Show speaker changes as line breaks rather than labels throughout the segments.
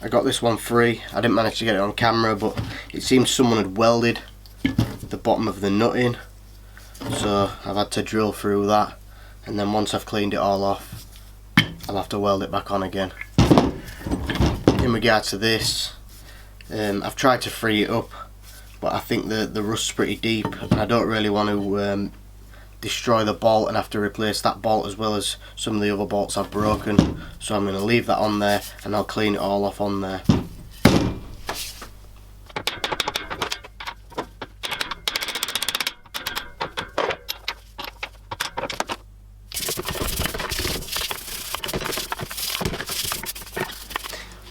I got this one free. I didn't manage to get it on camera, but it seems someone had welded the bottom of the nut in, so I've had to drill through that, and then once I've cleaned it all off, I'll have to weld it back on again. In regards to this, I've tried to free it up, but I think the rust's pretty deep, and I don't really want to destroy the bolt and have to replace that bolt as well as some of the other bolts I've broken. So I'm going to leave that on there, and I'll clean it all off on there.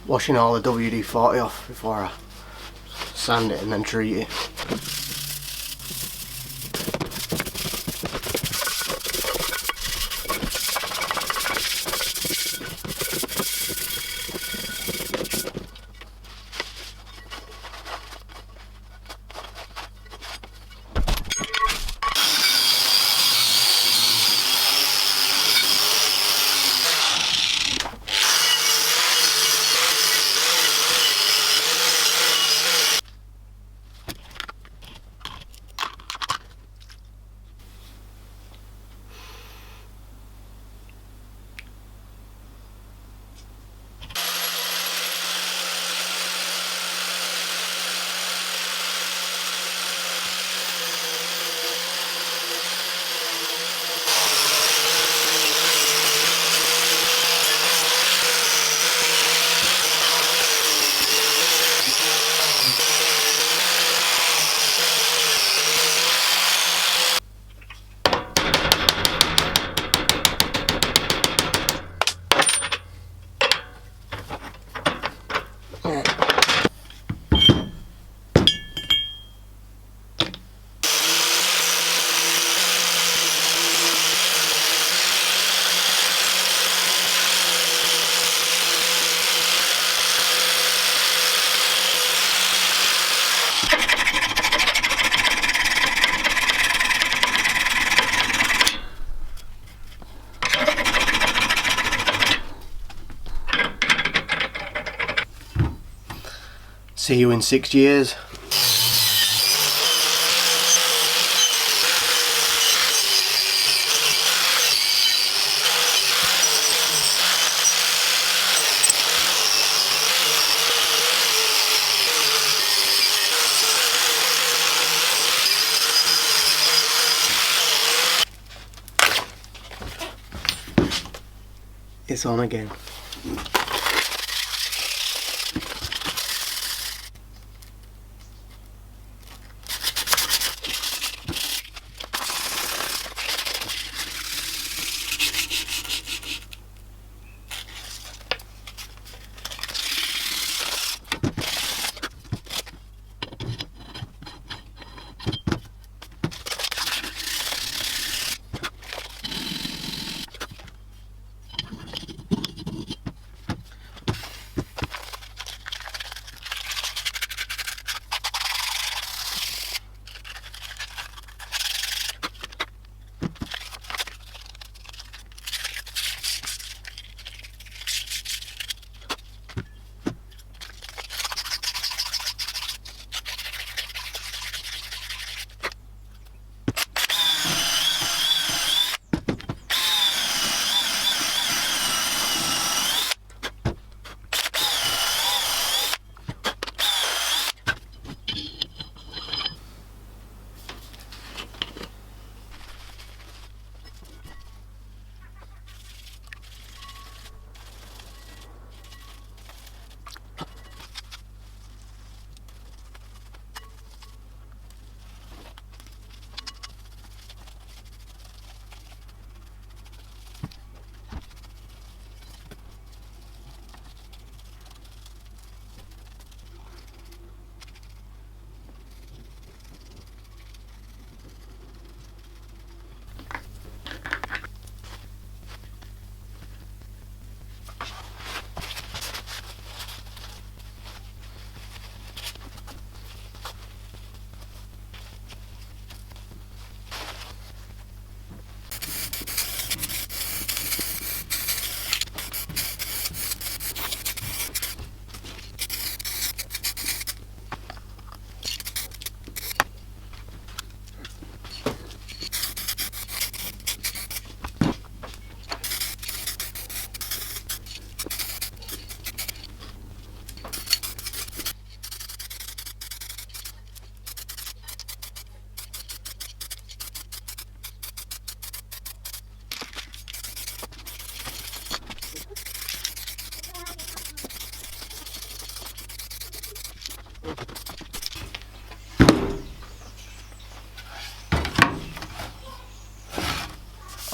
Washing all the WD-40 off before I sand it and then treat it. See you in 6 years. It's on again.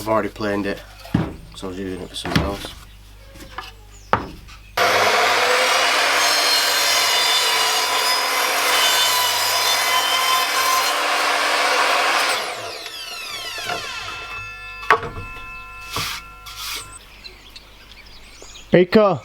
I've already planed it, so I was using it for something else. Rico.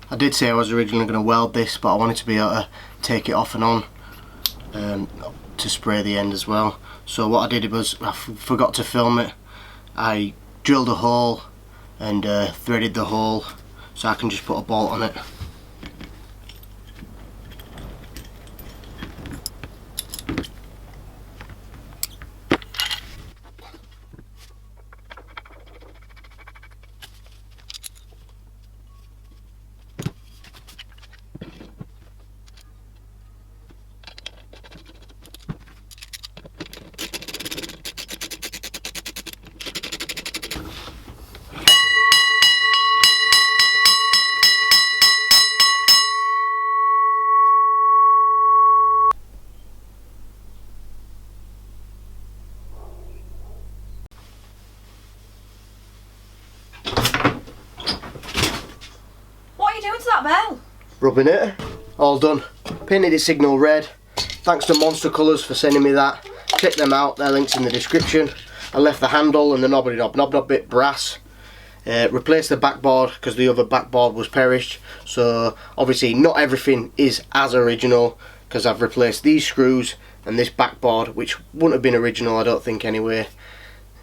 I did say I was originally going to weld this, but I wanted to be able to take it off and on to spray the end as well. So what I did was, I forgot to film it. I drilled a hole and threaded the hole so I can just put a bolt on it.
Bell?
Rubbing it. All done. Painted it signal red. Thanks to Monster Colours for sending me that. Check them out, their links in the description. I left the handle and the knob bit brass. Replaced the backboard because the other backboard was perished. So obviously not everything is as original, because I've replaced these screws and this backboard, which wouldn't have been original, I don't think anyway.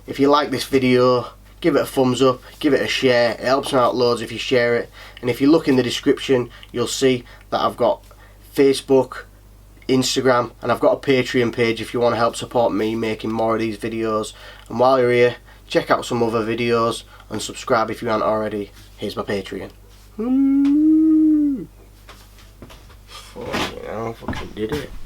If you like this video, give it a thumbs up, give it a share. It helps me out loads if you share it. And if you look in the description, you'll see that I've got Facebook, Instagram, and I've got a Patreon page if you want to help support me making more of these videos. And while you're here, check out some other videos and subscribe if you aren't already. Here's my Patreon. Fucking hell, fucking did it.